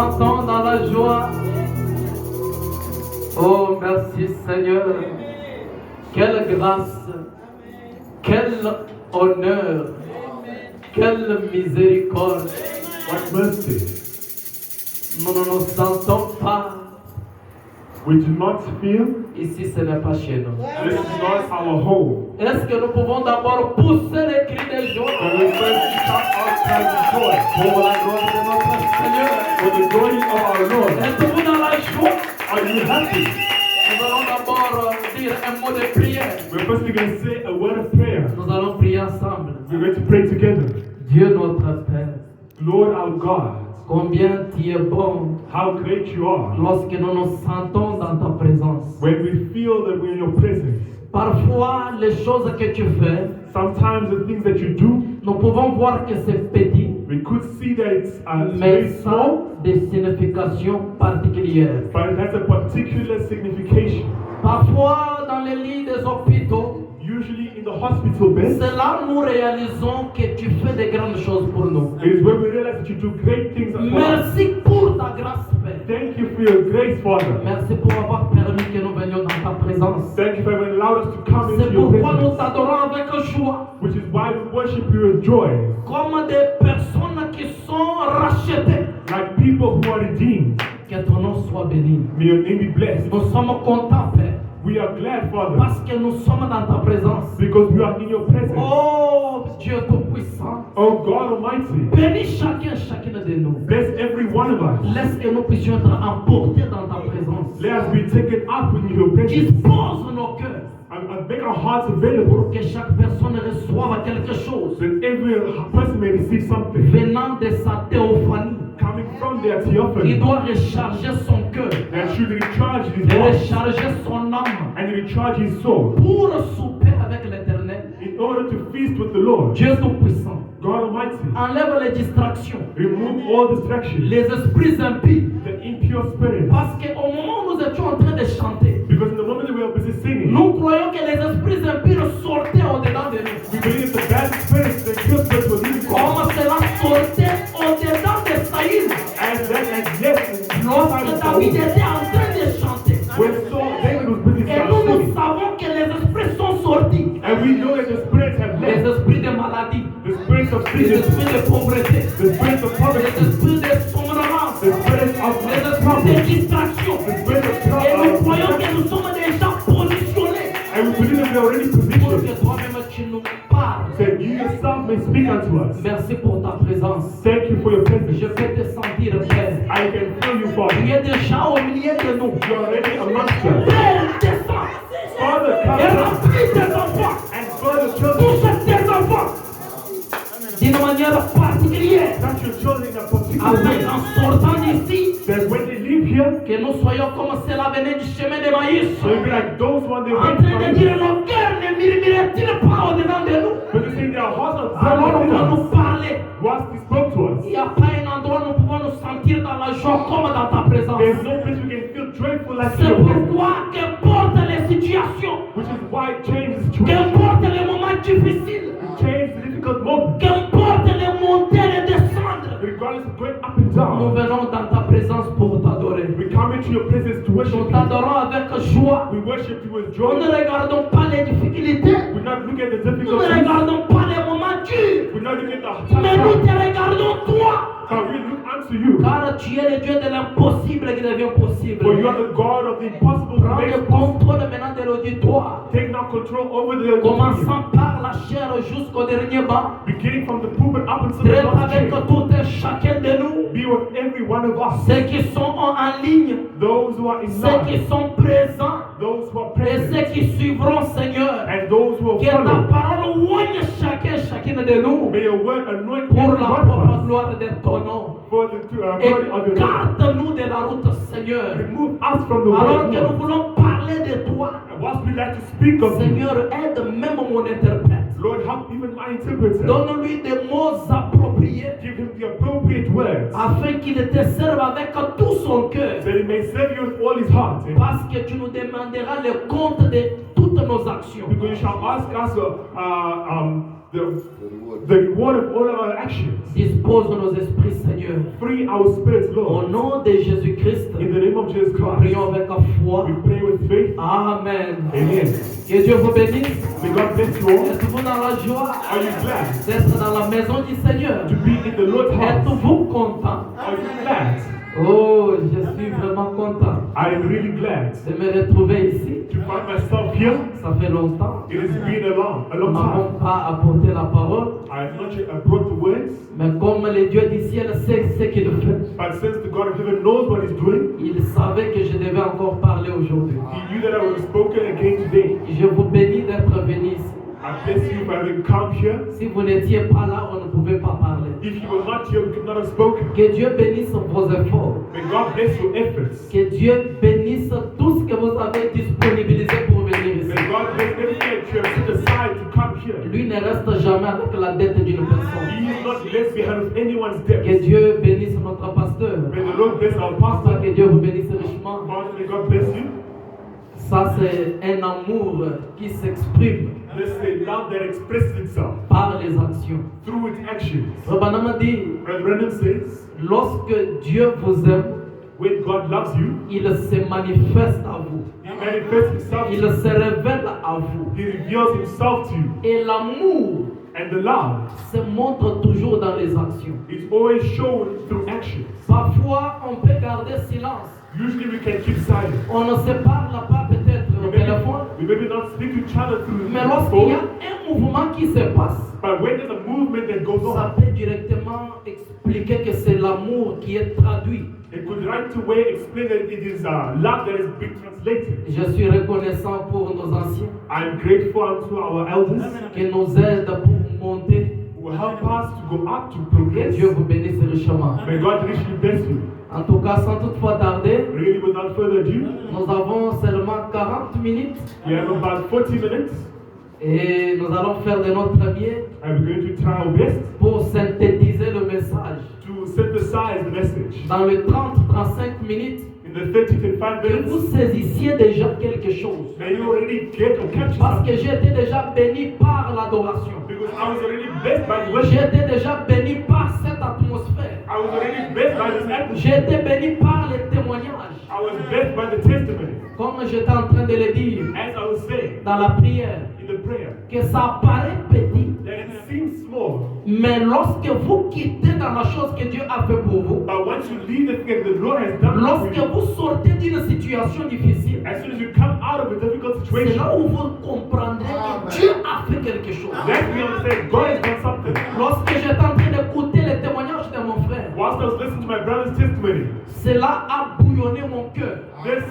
sentons dans la joie. Oh, merci Seigneur. Quelle grâce, quel honneur, quelle miséricorde. What mercy. Nous ne nous sentons pas. We do not feel. Ici, ce n'est pas chez nous. This is not our home. Est-ce que nous pouvons d'abord pousser les cris de joie And we first shout out cries of joy pour la gloire de notre Seigneur? for the glory of our Lord. Êtes-vous dans la joie? Are you happy? Nous allons d'abord dire un mot de prière. We're first going to say a word of prayer. Nous allons prier ensemble. We're going to pray together. Dieu notre Père, Lord our God, combien tu es bon how great you are. lorsque nous nous sentons dans ta présence. When we feel that we're in your presence. Parfois, les choses que tu fais, Sometimes the things that you do, nous pouvons voir que c'est petit, we could see that it's mais very ça small, a des significations particulières. but it has a particular signification. Parfois, dans les lits des hôpitaux, Usually in the hospital bed, c'est là où nous réalisons que tu fais de grandes choses pour nous. it is when we realize that you do great things for us. Merci pour ta grâce, Père. Thank you for your grace, Father. Merci pour avoir permis que nous venions dans ta présence. Thank you for having allowed us to come C'est into your pourquoi nous presence, t'adorons avec joie, which is why we worship you with joy, comme des personnes qui sont rachetées. like people who are redeemed. Que ton nom soit béni. May your name be blessed. Nous sommes contents, Père, We are glad, Father, parce que nous sommes dans ta présence. because we are in your presence. Oh, Dieu Tout-Puissant, Oh God Almighty, bénis chacune de nous. bless every one of us. Laisse que nous puissions être emportés dans ta présence. Let us be taken up in your presence Dispose nos cœurs and make our hearts available pour que chaque personne reçoive quelque chose so that every person may receive something venant de sa théophanie. coming from their Il theophany doit recharger son cœur that should recharge his et heart recharger son âme and recharge his soul pour souper avec l'Éternel. in order to feast with the Lord. Dieu Tout-Puissant, God Almighty, enlève les distractions, remove all distractions, les esprits impies. the impure spirit. Parce qu'au moment où nous étions en train de chanter, Because in the moment that we are busy singing, nous croyons que les esprits impies sortaient au-dedans de nous. we believe that the bad spirits, the impure spirits were leaving us. Comme cela sortait au-dedans de Saïd. And then, and yes, Lorsque David était en train de chanter. when Saul, David was busy Et nous, nous singing, savons que les esprits sont sortis. and we know that the spirits have Les left. esprits de maladie, The spirits of les sickness, esprits de pauvreté, the spirits of les poverty, esprits de somnolence, the spirits of les esprits de trouble, distraction. the spirits of Et nous croyons trouble. que nous sommes déjà positionnés And we believe that we are already pour positioned que toi-même tu nous parles. that you yourself may speak unto us. Merci pour ta présence. Thank you for your presence. Je peux te sentir, Père. I can feel you, Tu Father. es déjà au milieu de nous. You are already amongst us. Père, descends Father, et come down. remplis tes enfants. And Father, children, Touche tes enfants d'une manière particulière. touch your children in a particular Afin way. qu'en sortant d'ici, That when they leave here, que nous soyons comme cela venait du chemin de maïs. they'll be like those when they En went train de from dire, nos cœurs ne murmuraient-ils pas au-dedans de nous? but they say their hearts are Alors on burning va us. nous parler. Once he spoke to us, Il n'y a pas un endroit où nous pouvons nous sentir dans la joie comme dans ta présence. there's no place we can feel joyful like C'est your presence. pourquoi, qu'importe les situations, Which is why it changes situation. qu'importe les moments difficiles, It changes the difficult moments. qu'importe les montées et les descendre, Regardless of going up and nous down, venons dans ta présence pour t'adorer. we come into your presence to worship Nous you. t'adorons avec joie. We worship you with Nous joy. ne regardons pas les difficultés. We're not looking at the Nous ne difficulties. regardons pas les moments durs. We're not looking at the Mais nous tough te times. regardons toi. But we look unto you. Car tu es le Dieu de l'impossible qui devient possible. For you are the God of the impossible to Prends make le it possible. contrôle maintenant de l'auditoire. Take now control over the auditorium. Commençant par la chair jusqu'au dernier banc. Beginning from the pulpit up until the Traite last avec chair. tout et chacun de nous. Be with every one of us. Ceux qui sont en ligne. Those who are in Ceux qui line. sont présents. Those who are Et present. ceux qui suivront, Seigneur. And those who Que will ta follow. parole oigne chacune de nous. May your word anoint Pour every la one propre of us. gloire de ton nom. For the glory of your name. Écarte-nous de la route, Seigneur. Remove us from the Alors way que of nous God. voulons parler de toi. And whilst we like to speak of you, Seigneur, aide même mon interprète. Lord, help even my interpreter. Donne-lui des mots appropriés Give him the appropriate words, afin qu'il te serve avec tout son cœur. that he may serve you with all his heart. Parce que tu nous demanderas le compte de toutes nos actions. Because you shall ask us the The reward of all our actions. Dispose nos esprits, Seigneur. Free our spirits, Au Lord. nom de Jésus-Christ, In the name of Jesus Christ. prions avec la foi. We pray with faith. Amen. Amen. Que Dieu vous bénisse. May God bless you all. Êtes-vous dans la joie Are you glad d'être dans la maison du Seigneur? to be in the Lord's house? Êtes-vous content? Are you glad? Oh, je suis vraiment content I am really glad de me retrouver ici. to find myself here. Ça fait longtemps. It has been a long Nous time. n'avons pas apporté la parole, I have not yet brought the words, mais comme le Dieu du ciel sait ce qu'il fait, but since the God of heaven knows what He's doing, il savait que je devais encore parler aujourd'hui. He knew that I would have spoken again today. Je vous bénis d'être venu ici. I bless you for having come here. Si vous n'étiez pas là, on ne pouvait pas parler. If you were not here, we could not have spoken. Que Dieu bénisse vos efforts. May God bless your efforts. Que Dieu bénisse tout ce que vous avez disponibilisé pour venir ici. May God bless everything that you have set aside to come here. Lui ne reste jamais avec la dette d'une personne. He is not left behind with anyone's Que debt. Dieu bénisse notre pasteur. May the Lord bless our Afin pastor. que Dieu vous bénisse richement. Father, may God bless you. Ça, c'est un amour qui s'exprime This is a love that expresses itself par les actions. through its actions. Rabbanam a dit, Brother Brennan says, lorsque Dieu vous aime, when God loves you, il se manifeste à vous. He manifests Himself to Il you. se révèle à vous. He reveals Himself to you. Et l'amour And the love se montre toujours dans les actions. is always shown through actions. Parfois, on peut garder silence. Usually we can keep silent. On ne se parle pas peut-être au téléphone. We maybe not speak to each other through Mais the lorsqu'il y a phone, un mouvement qui se passe, but when there's a movement that goes ça on, peut directement expliquer que c'est l'amour qui est traduit. it could right away explain that it is love that is being translated. Je suis reconnaissant pour nos anciens I'm grateful unto our elders qui nous aident pour monter. who help us to go up, to Que progress. Dieu vous bénisse richement. May God richly bless you. En tout cas, sans toutefois tarder, Really, without further ado, nous avons seulement 40 minutes we have about 40 minutes, et nous allons faire de notre mieux and we're going to try our best pour synthétiser le message. to synthesize the message. Dans les 30-35 minutes, In the 30 to 5 que vous minutes, saisissiez déjà quelque chose. may you already get or catch Parce something. que j'ai été déjà béni par l'adoration. Because I was already blessed by the J'ai worship. été déjà béni par cette atmosphère. I was already blessed by this atmosphere. J'ai été béni par les témoignages. I was blessed by the testimony. Comme j'étais en train de le dire As I was saying dans la prière, in the prayer, que ça paraît petit, that it seems small, mais lorsque vous quittez dans la chose que Dieu a fait pour vous, but once you leave the thing that the Lord has done for lorsque you, vous sortez d'une situation difficile, as soon as you come out of a difficult c'est situation, là où vous comprendrez que Dieu a fait quelque chose. that's when you understand God has done something. Lorsque j'étais en train d'écouter les témoignages de mon frère, Whilst I was listening to my brother's testimony, cela a bouillonné mon cœur. this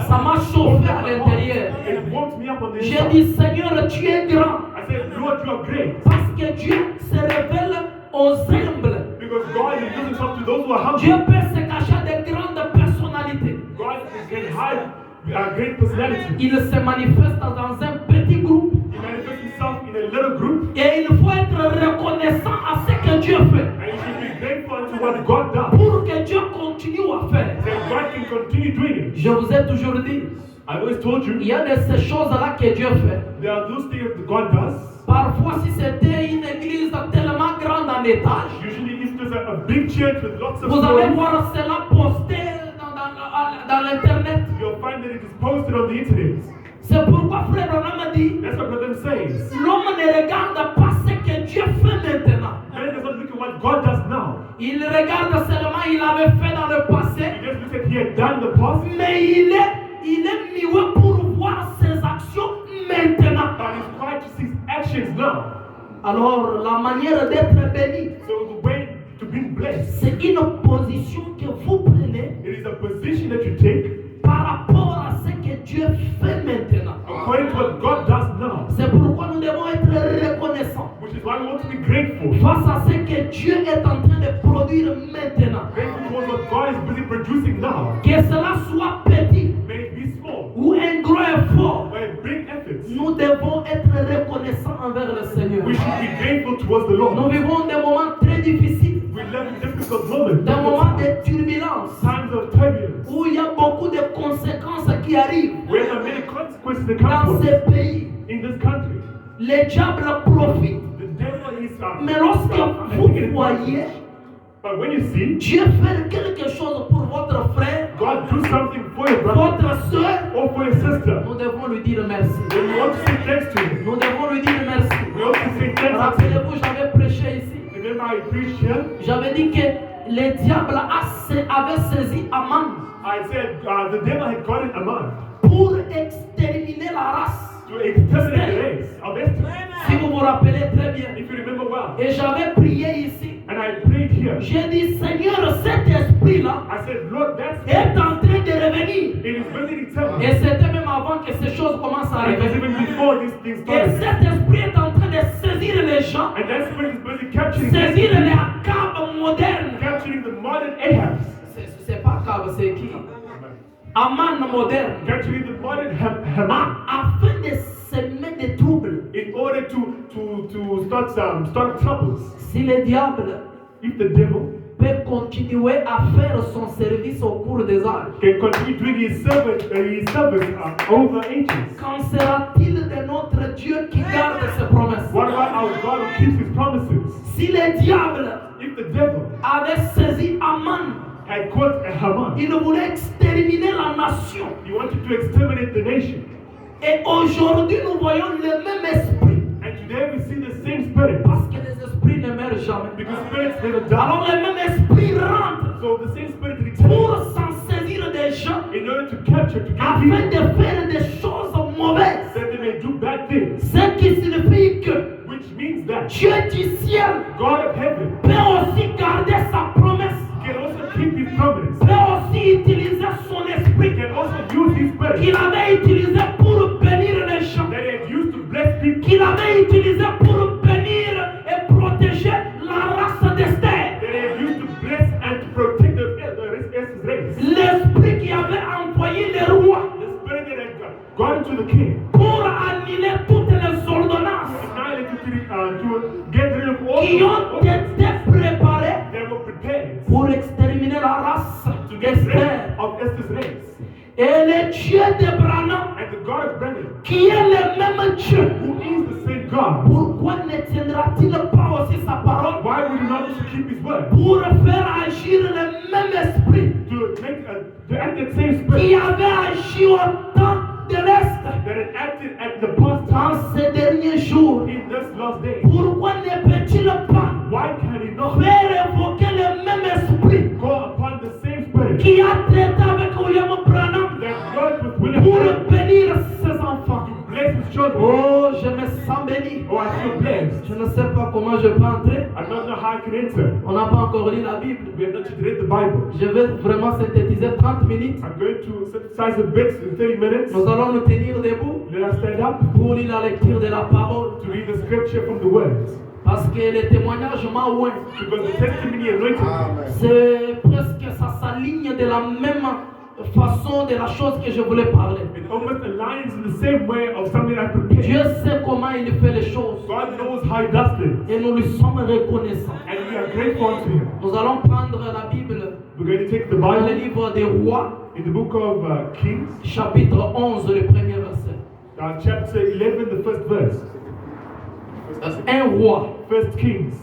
Ça m'a chauffé à l'intérieur. it woke me up on the J'ai inside. dit, Seigneur, tu es grand. I said, Lord, you are great. Parce que Dieu se révèle aux humbles. Because God reveals himself to those who are humble. Dieu peut se cacher à des grandes personnalités. God can hide great personality. Il se manifeste dans un petit groupe. He manifests himself in a little group. Et il faut être reconnaissant à ce que Dieu fait. And you should be grateful unto what God does. Pour que Dieu continue à faire. Then God can continue doing it. Je vous ai toujours dit, I've always told you, il y a de ces choses-là que Dieu fait. there are those things that God does. Parfois, si c'était une église tellement grande en étage, Usually if there's a big church with lots of vous allez stories, voir cela posté dans l'internet. you'll find that it is posted on the internet. C'est pourquoi Frère Branham a dit, That's what Brother says. l'homme ne regarde pas ce que Dieu fait maintenant. Man does not look at what God does now. Il regarde seulement il avait fait dans le passé, He just looks at he had done in the past, mais il est muet pour voir ses actions maintenant. but he's trying to see his actions now. Alors, la manière d'être béni, So the way to be blessed, c'est une position que vous prenez it is a position that you take par rapport à ce que Dieu fait maintenant. according to what God does now. C'est pourquoi nous devons être reconnaissants Which is why we want to be grateful. face à ce que Dieu est en train de produire maintenant. Grateful towards what God is busy producing now. Que cela soit petit May it be small ou un gros effort, or a big effort. nous devons être reconnaissants envers le Seigneur. We should be grateful towards the Lord. Nous vivons des moments très difficiles, We live in difficult moments, des moments de turbulence, times of turbulence, où il y a beaucoup de conséquences qui arrivent where there are many consequences that come dans to us ces pays. in this country. Le diable profite The devil is Mais lorsque vous voyez But when you see Dieu faire quelque chose pour votre frère, God do something for your brother votre soeur, or for your sister, nous devons lui dire merci. then you want to say thanks to him. Nous devons lui dire merci. We want to say thanks to him. Rappelez-vous, j'avais prêché ici. Remember I preached here? J'avais dit que le diable avait saisi Aman I said the devil had gotten Aman pour exterminer la race. to exterminate the race of Esther. Si vous vous rappelez très bien. If you remember well. Et j'avais prié ici. And I prayed here. J'ai dit, Seigneur, cet esprit-là I said, Lord, that's est en train de revenir. it is really returning. Et c'était même avant que ces choses commencent à It was arriver. even before these things Et started. cet esprit est en train de saisir les gens, And that spirit is busy capturing saisir les Akab modernes. capturing the modern Ahabs. C'est pas Akab, c'est qui? Aman moderne. Capturing the modern Haman. Afin de semer des troubles. In order to start troubles. Si le diable If the devil peut continuer à faire son service au cours des âges, can continue doing his service over ages, qu'en sera-t-il de notre Dieu qui garde ses promesses? what about our God who keeps his promises? Si le diable If the devil avait saisi Aman, had caught a Haman, il voulait exterminer la nation. he wanted to exterminate the nation. Et aujourd'hui, nous voyons le même esprit. And today we see the same spirit. Parce que les esprits ne meurent jamais. Because spirits never die. Alors le même esprit rentre So the same spirit pour returns s'en saisir des gens in order to capture, to get afin people, de faire des choses mauvaises. that they may do bad things. Ce qui signifie que Which means that Dieu du ciel God of heaven peut aussi garder sa promesse, can also keep his promise. peut aussi utiliser son He esprit can also use his spirit qu'il avait utilisé pour bénir les gens, that he had used to bless people, qu'il avait utilisé pour bénir et protéger la race d'Esther. that he had used to bless and to protect Esther's race. L'esprit qui avait envoyé les rois The spirit that had gone to the king, pour annuler toutes les ordonnances to get rid of all qui ont été préparées that were prepared pour exterminer la race to get rid d'Esther. of Esther's race. Et le Dieu d'Abraham, And the God of Brandon, qui est le même Dieu, who is the same God, pourquoi ne tiendra-t-il pas aussi sa parole why would he not also keep his word? pour faire agir le même esprit To act that same spirit qui avait agi au temps de l'Est that had acted at the past time en ces derniers jours? in this last day? Pourquoi ne peut-il pas Why can he not faire évoquer le même esprit call upon the same spirit qui a traité avec William Branham that worked with William pour Branham bénir ses enfants? to bless his children? Oh, je me sens béni. Oh, I feel blessed. Je ne sais pas comment je peux entrer. I don't know how I can enter. On n'a pas encore lu la Bible. We have not yet read the Bible. Je vais vraiment synthétiser 30 minutes. I'm going to synthesize the bits in 30 minutes. Nous allons nous tenir debout Let us stand up pour lire la lecture de la parole. to read the scripture from the words. Parce que le témoignage m'a oint. Because the testimony anointed me. C'est presque, ça s'aligne de la même façon de la chose que je voulais parler. It almost aligns in the same way of something I prepared. Dieu sait comment il fait les choses. God knows how he does things. Et nous lui sommes reconnaissants. And we are grateful unto him. Nous allons prendre la Bible We're going to take the dans le Bible livre des Rois, in the book of Kings, chapitre 11, le premier verset. chapter 11, the first verse. 1 Roi, 1 Kings,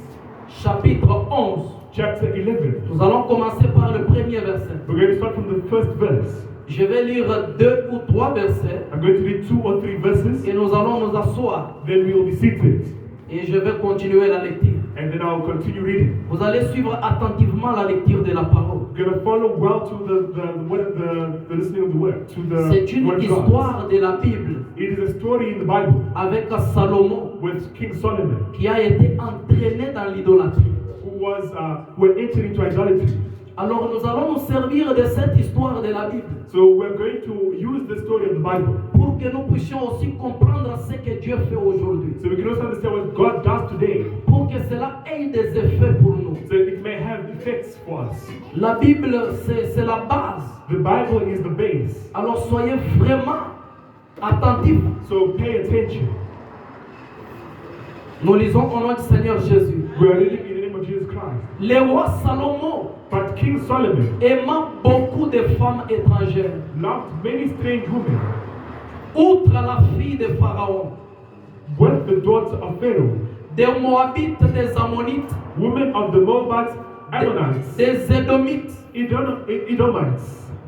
chapitre 11. chapter 11. Nous allons commencer par le premier verset. We're going to start from the first verse. Je vais lire 2 ou 3 versets I'm going to read 2 or 3 verses. et nous allons nous asseoir Then we will be seated. et je vais continuer la lecture. And then I'll continue reading. Vous allez suivre attentivement la lecture de la parole. We're going to follow well to the listening of the word. To the C'est une word of God. histoire de la Bible It is a story in the Bible avec Salomon with King Solomon, qui a été entraîné dans l'idolâtrie. who entered into idolatry. Alors nous allons nous servir de cette histoire de la Bible So we're going to use the story of the Bible pour que nous puissions aussi comprendre ce que Dieu fait aujourd'hui. so we can also understand what God does today, Pour que cela ait des effets pour nous. so it may have effects for us. La Bible, c'est la base. The Bible is the base, Alors soyez vraiment attentifs. so pay attention. Nous lisons au nom du Seigneur Jésus. We are reading in the name of Jesus Christ. Le roi Salomon But King Solomon aimant beaucoup de femmes étrangères, loved many strange women, outre la fille de Pharaon, with the daughter of Pharaoh, des Moabites, des Ammonites, women of the Moabites, Ammonites, des Édomites, Edomites,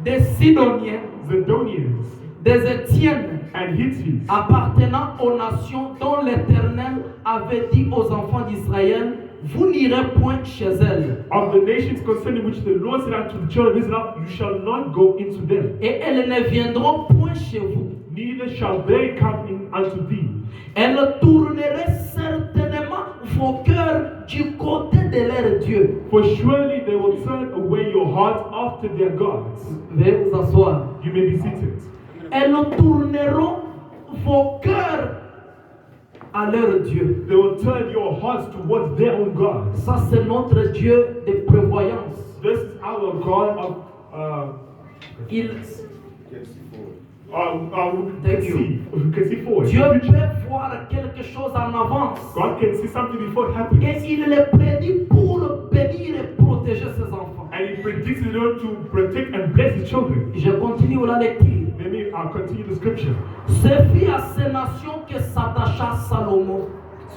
des Sidoniens, Zidonians, des Étiennes, and Hittites, appartenant aux nations dont l'Éternel avait dit aux enfants d'Israël, vous n'irez point chez elles, of the nations concerning which the Lord said unto the children of Israel, you shall not go into them, et elles ne viendront point chez vous. neither shall they come in unto thee. Elles tourneraient certainement vos cœurs du côté de leur Dieu. For surely they will turn away your heart after their gods. Veuillez vous asseoir. You may be seated. Elles tourneront vos cœurs à leur Dieu. They will turn your hearts towards their own gods. Ça, c'est notre Dieu de prévoyance. This is our God of Il, who can see forward. Dieu peut voir quelque chose en avance. God can see something before it happens. Et il le prédit pour bénir et protéger ses enfants. And he predicts in order to protect and bless his children. Je continue la lecture. Let me continue the scripture. Ce fut à ces nations que s'attacha Salomon,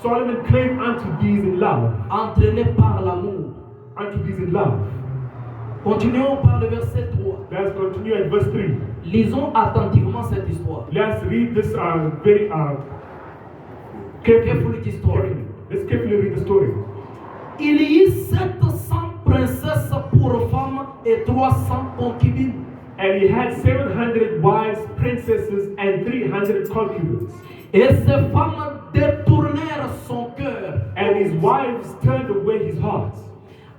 Solomon claimed unto these in love. entraîné par l'amour. Unto these in love. Continuons par le verset 3. Let's continue at verse 3. Lisons attentivement cette histoire. Let's read this very carefully. Carefully story. Let's carefully read the story. Il y eut 700 princesses pour femmes et 300 concubines. And he had 700 wives, princesses, and 300 concubines. Et ces femmes détournèrent son cœur. And his wives turned away his heart.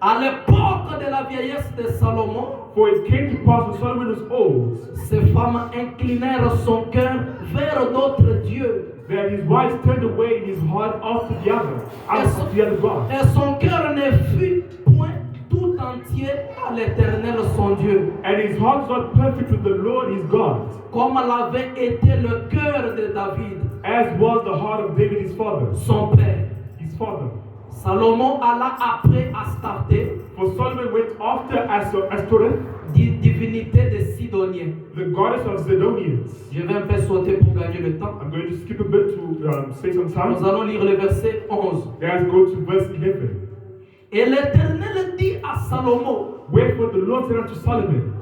À l'époque de la vieillesse de Salomon, For it came to pass when Solomon was old, ces femmes inclinèrent son cœur vers d'autres dieux. that his wives turned away his heart after the other gods. Et son cœur ne fut point tout entier à l'Éternel son Dieu, And his heart was not perfect with the Lord his God, comme l'avait été le cœur de David, as was the heart of David his father. son père. His father. Salomon alla après Astarté, For Solomon went after Ashtoreth, divinité des Sidoniens. the goddess of Zidonians. Je vais un peu sauter pour gagner le temps. I'm going to skip a bit to save some Nous time. allons lire le verset 11. Let's go to verse 11. Et l'Éternel dit à Salomon, Wherefore the Lord said unto Solomon,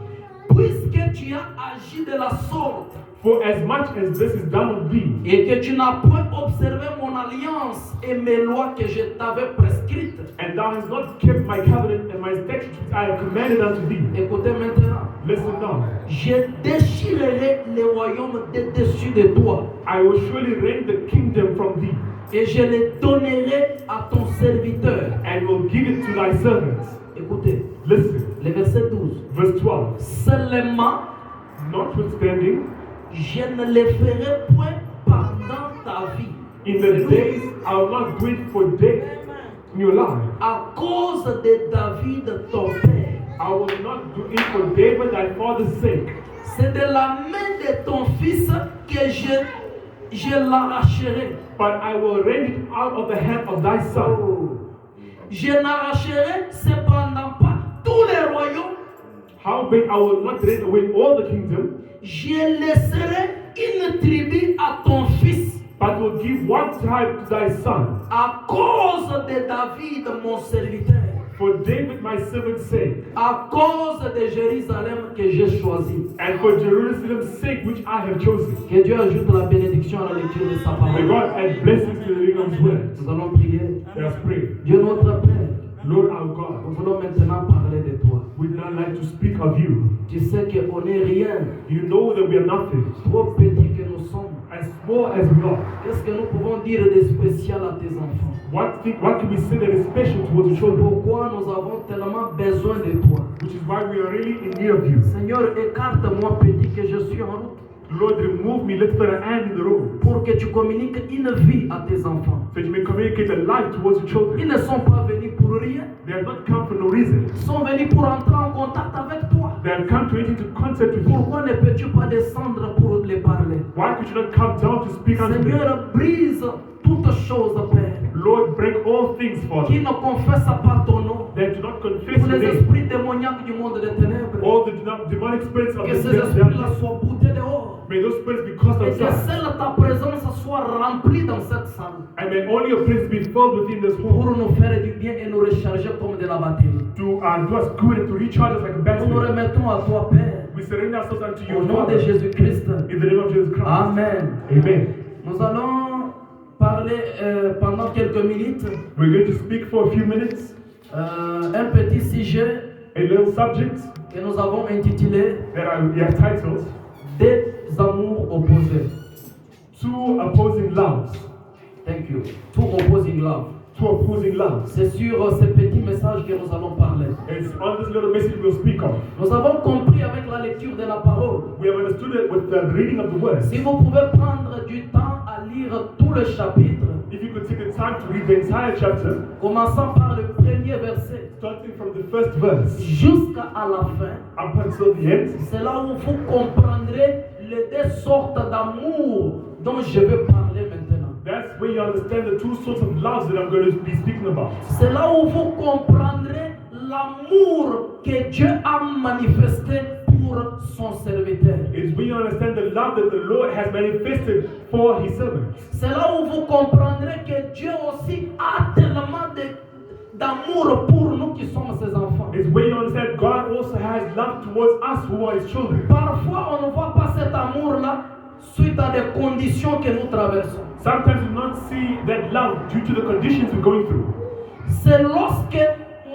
puisque tu as agi de la sorte, For as much as this is done of thee, et que tu n'as point observé mon alliance et mes lois que je t'avais prescrites. and thou hast not kept my covenant and my statutes which I have commanded unto thee. Écoutez maintenant. Listen now. Je déchirerai les royaumes de dessus de toi I will surely rend the kingdom from thee, et je les donnerai à ton serviteur. and will give it to thy servants. Écoutez, Listen. le verset 12. Verse 12. Seulement, Notwithstanding, je ne les ferai point pendant ta vie. in the days I will not do it for days in your life. À cause de David, ton père. I will not do it for David thy father's sake. C'est de la main de ton fils que je l'arracherai. But I will rend it out of the hand of thy son. Je n'arracherai cependant pas tous les royaumes. Howbeit I will not rend away all the kingdom, Je laisserai une tribu à ton fils but will give one tribe to thy son. à cause de David, mon serviteur. For David my servant's sake, À cause de Jérusalem que j'ai choisi. and for Jerusalem's sake which I have chosen. Que Dieu ajoute la bénédiction à la lecture de sa May parole. God add blessings to the reading of his words. Nous allons prier. Let us pray. Dieu notre Père, Lord our nous God, voulons maintenant parler de toi. we do not like to speak of you. Tu sais qu'on n'est rien, You know that we are nothing, trop petit que nous sommes. as small as we are. Qu'est-ce que nous pouvons dire de spécial à tes enfants? What can we say that is special towards the children? Pourquoi nous avons tellement besoin de toi? Which is why we are really in need of you. Seigneur, écarte-moi petit que je suis en route Lord, remove me, let's put an end in the road, pour que tu communiques une vie à tes enfants. so that you may communicate a life towards your Ils children. ne sont pas venus pour rien. They have not come for no reason. Ils sont venus pour entrer en contact avec toi. They have come to enter into contact with you. Pourquoi ne peux-tu pas descendre pour les parler? Why could you not come down to speak unto them? Seigneur, brise toutes choses, Père, Lord, break all things, qui Father, ne confessent pas ton nom. that do not confess Pour your les name. esprits démoniaques du monde des ténèbres. All the demonic spirits of Que the ces devil, esprits-là soient boutés dehors. may those spirits be cast Et que outside. seule ta présence soit remplie dans cette salle. salle And may only a place be filled within this pour hall nous faire du bien et nous recharger comme de la batterie. to do us good and to recharge us like a Nous nous battery. remettons à toi, Père, We surrender ourselves unto au you, nom de Father, Jésus-Christ. in the name of Jesus Christ. Amen. Amen. Nous allons parler pendant quelques minutes We're going to speak for a few minutes. un petit sujet A little subject que nous avons intitulé that we have titled Des amours opposés. Two Opposing Loves. Thank you. Two opposing love. Two Opposing Loves. C'est sur ce petit message que nous allons parler. It's on this little message we'll speak of. Nous avons compris avec la lecture de la parole. We have understood it with the reading of the word. Si vous pouvez prendre du temps à lire tout le chapitre, If you could take the time to read the entire chapter, commençant par le premier verset starting from the first verse jusqu'à la fin, up until the end, c'est là où vous comprendrez les deux sortes d'amour dont je vais parler maintenant. that's where you understand the two sorts of loves that I'm going to be speaking about. C'est là où vous comprendrez l'amour que Dieu a manifesté pour son serviteur. It's where you understand the love that the Lord has manifested for His servants. C'est là où vous comprendrez que Dieu aussi a tellement d'amour pour nous qui sommes ses enfants. It's where you understand God also has love towards us who are His children. Parfois, on ne voit pas cet amour-là suite à des conditions que nous traversons. Sometimes we don't see that love due to the conditions we're going through. C'est lorsque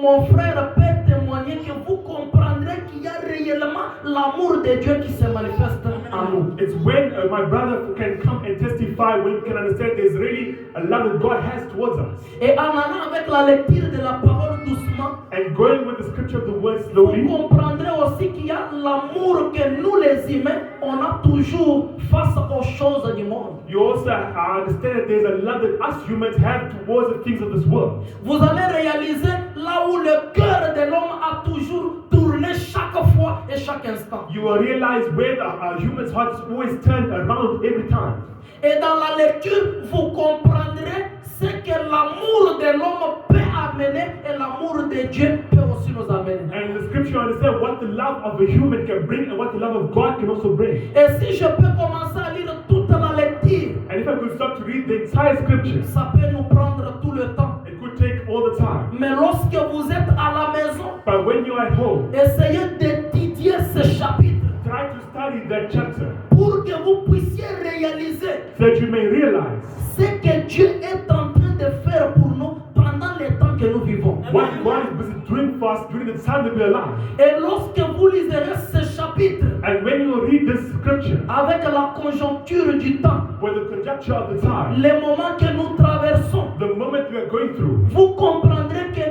mon frère peut témoigner que vous comprendrez qu'il y a réellement l'amour de Dieu qui se manifeste en nous. It's when my brother can come and testify, when you can understand there's really a love that God has towards us. Et en allant avec la lecture de la parole doucement, And going with the scripture of the word vous slowly, comprendrez aussi qu'il y a l'amour que nous les humains, on a toujours face aux choses du monde. you also understand that there's a love that us humans have towards the things of this world. Vous allez réaliser là où le cœur de l'homme a toujours tourné chaque fois et chaque instant. You will realize where the human's heart is always turned around every time. Et dans la lecture, vous comprendrez ce que l'amour de l'homme peut amener et l'amour de Dieu peut aussi nous amener. And in the scripture, you understand what the love of a human can bring and what the love of God can also bring. Et si je peux commencer à lire toute la lecture, And if I could start to read the entire scripture, ça peut nous prendre tout le temps. it could take all the time. Mais lorsque vous êtes à la maison, But when you're at home, essayez d'étudier ce chapitre try to study that chapter pour que vous puissiez réaliser so that you may realize ce que Dieu est en train de faire pour nous pendant les temps que nous vivons. what God is busy doing for us during the time that we are alive. Et lorsque vous liserez ce chapitre And when you read this scripture, avec la conjoncture du temps, with the conjecture of the time, les moments que nous traversons, the moment we are going through, vous comprendrez que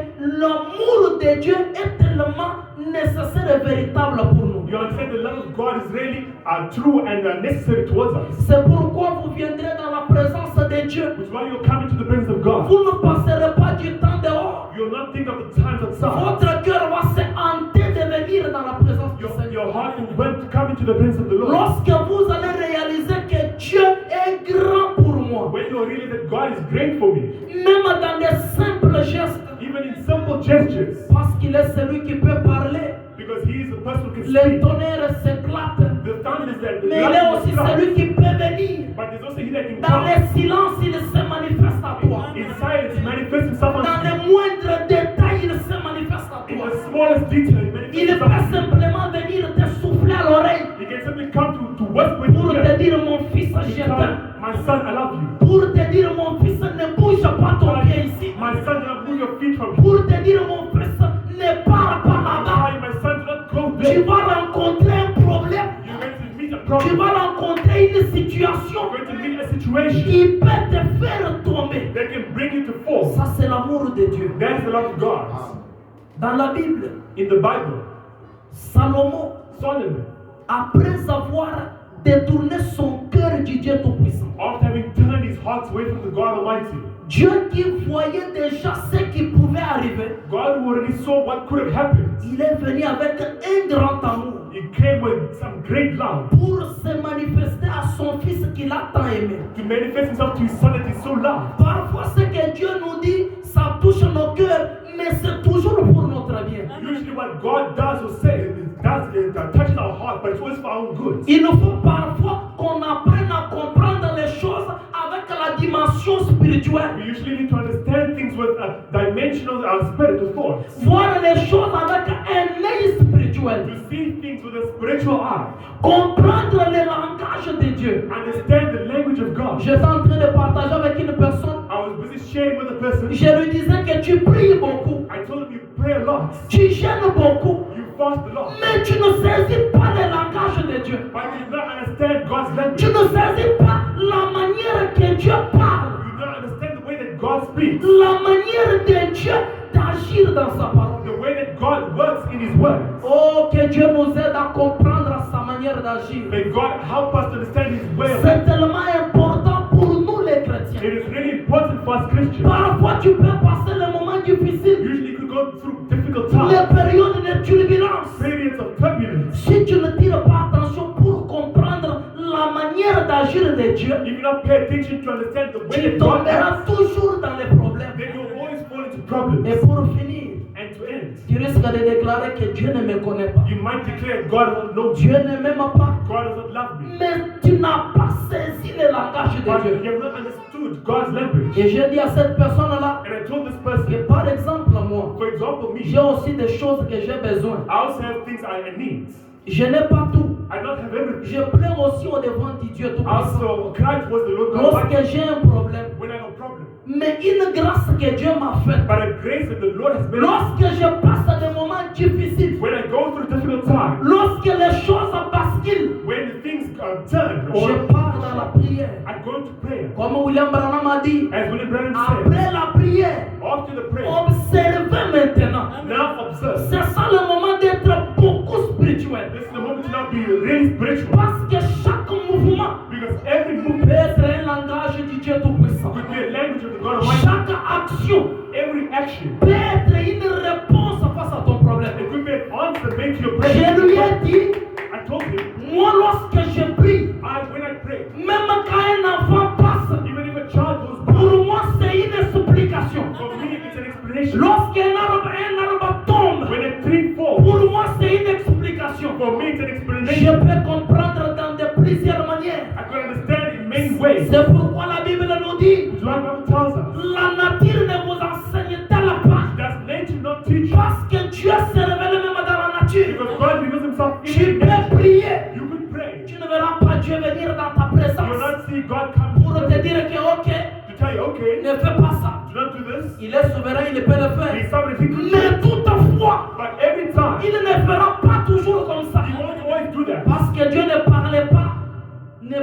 l'amour de Dieu est tellement nécessaire et véritable pour nous. you understand the love of God is really true and necessary towards us. C'est pourquoi vous viendrez dans la présence de Dieu. Which is why you're coming to the presence of God. Vous ne passerez pas du temps dehors. You'll not think of the times outside. Votre cœur va se hanter de venir dans la présence du Seigneur. Your heart will want to come into the presence of the Lord. Lorsque vous allez réaliser que Dieu est grand pour moi, When you realize that God is great for me, même dans des simples gestes, even in simple gestures, parce qu'il est celui qui peut parler, because He is the person who can les speak. tonnerres s'éclatent, The thunder is there, the mais il est lightning aussi strikes. celui qui peut venir. But there's also He that can Dans come. les silences, il se manifeste à toi. In silence, He manifests Himself Dans unto les you. moindres détails, il se manifeste à In toi. the smallest detail, He manifests Il Himself peut unto you. simplement venir te souffler à l'oreille He can simply come to whisper in pour your te ear. dire mon fils, To je tell, t'aime. my son, I love you. Pour te dire mon fils, ne bouge pas ton pied ici. My son, do not move your feet from here. Pour te dire mon fils, ne pars pas là-bas. My son, do not go Tu there. vas rencontrer un problème. You're going to meet a Tu problem. vas rencontrer une situation You're going to meet a situation qui peut te faire tomber. that can bring you to fall. Ça, c'est l'amour de Dieu. That is the love of God. Dans la Bible, In the Bible, Salomon, Solomon, après avoir détourné son cœur du Dieu Tout-Puissant, after having turned his heart away from the God Almighty, Dieu qui voyait déjà ce qui pouvait arriver, God who already saw what could have happened. il est venu avec un grand amour He came with some great love pour se manifester à son fils qu'il a tant aimé. to manifest himself to his son that he so loved. Parfois, ce que Dieu nous dit, ça touche nos cœurs, mais c'est toujours pour notre bien. Usually what God does or says, it touches our heart, but it's always for our own good. Il nous faut parfois qu'on apprenne à comprendre les choses avec la dimension spirituelle spirituelle. We usually need to understand things with a dimensional spiritual thoughts. Voir les choses avec un œil spirituel. To see things with a spiritual eye. Comprendre le langage de Dieu. Understand the language of God. J'étais en train de partager avec une personne. I was busy sharing with a person. Je lui disais que tu pries beaucoup. I told him you pray a lot. Tu jeûnes beaucoup. You fast a lot. Mais tu ne saisis pas le langage de Dieu. But you do not understand God's language. Tu ne saisis pas la manière que Dieu parle. You do not understand the way that God speaks. La manière de Dieu d'agir dans sa parole. The way that God works in His words. Oh, que Dieu nous aide à comprendre sa manière d'agir. May God help us to understand His way of C'est tellement important pour nous les chrétiens. It is really important for us Christians. Parfois tu peux passer les moments difficiles, Usually you could go through difficult les times, périodes de turbulence. periods of turbulence. Si tu ne tires pas attention pour comprendre la manière d'agir de Dieu, If you don't pay attention to understand the way tu that God tomberas acts, toujours dans les problèmes. then you'll always fall into problems. Et pour finir, And to end, tu risques de déclarer que Dieu ne me connaît pas. you might declare God doesn't know Dieu you. ne m'aime pas. God doesn't love me. Mais tu n'as pas saisi le langage de But Dieu. you have not understood God's language. Et j'ai dit à cette personne-là And I told this person, que par exemple moi, for example, me, j'ai aussi des choses que j'ai besoin. I also have things I need. Je n'ai pas tout. I don't have everything. Je pleure aussi au devant de Dieu I Tout-Puissant. also cry towards the Lord God Lorsque Almighty j'ai un problème, when I have a problem. mais une grâce que Dieu m'a faite. By the grace that the Lord has made, Lorsque je passe des moments difficiles, when I go through difficult times, lorsque les choses basculent, when things turn, je or pars dans la prière. I go into prayer. Comme William Branham a dit, As William Branham said, après la prière, after the prayer, observez maintenant. now observe. C'est ça le moment d'être beaucoup spirituel. This is the moment to not be really spiritual. Parce que chaque mouvement Because every peut movement être un langage du Dieu Tout-Puissant. could be a language of the God Almighty. Chaque action Every action, peut être une réponse face à ton problème. it could be an answer made to your Je prayer. lui ai dit, I told him, moi lorsque je prie, when I pray, même quand un enfant passe, even if a child goes by, pour moi c'est une explication. for me it's an explanation. Lorsqu'un arbre tombe, When a tree falls, pour moi c'est une explication. for me it's an Je explanation. peux comprendre dans de plusieurs manières. I can understand in many ways. C'est pourquoi la Bible nous dit, Which one Bible tells us? la nature ne vous enseigne-t-elle pas? Does nature not teach you? Parce que Dieu se révèle même dans la nature. Because God reveals Himself Tu in nature. peux prier. You could pray. Tu ne verras pas Dieu venir dans ta You will présence not see God come pour te dire que ok, to tell you, okay, ne fais pas ça. do not do this. Il est souverain, il peut le He's faire. sovereign, He could. Mais toutefois, But every time, il ne fera pas toujours comme ça. He won't always do that. Parce que Dieu ne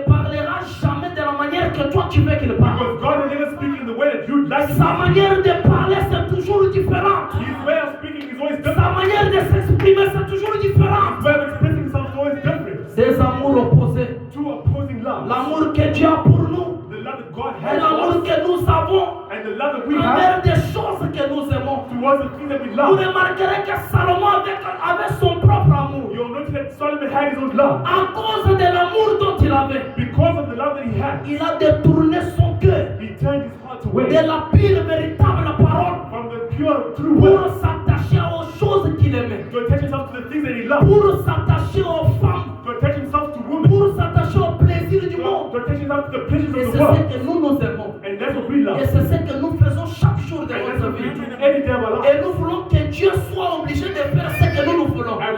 parlera jamais de la manière que toi tu veux qu'il parle. Because God will never speak in the way that you'd like to Sa speak. manière de parler c'est toujours différente. His way of speaking is always Sa different. manière de s'exprimer c'est toujours His différente. way of expressing himself is always different. Des amours opposés. Two opposing loves. L'amour que Dieu a pour nous The love that God et has for l'amour us que nous avons and the love that we envers have des choses que nous aimons. towards the things that we Vous love. remarquerez que Salomon avait son propre amour. You'll notice that Solomon had his own love. À cause de l'amour dont il avait, Because of the love that he had, il a détourné son cœur he turned his heart away de la pure véritable parole from the pure, true word pour s'attacher aux choses qu'il aimait, to attach himself to the things that he loved, pour s'attacher aux femmes, to attach himself to women, pour s'attacher aux plaisirs du monde. to attach himself to the pleasures Et of c'est the world. ce que nous aimons. And that's what we love. Et c'est ce que nous faisons chaque jour de And that's notre what we vie. do every day of our life. Et nous voulons que Dieu soit obligé de faire ce que nous voulons. And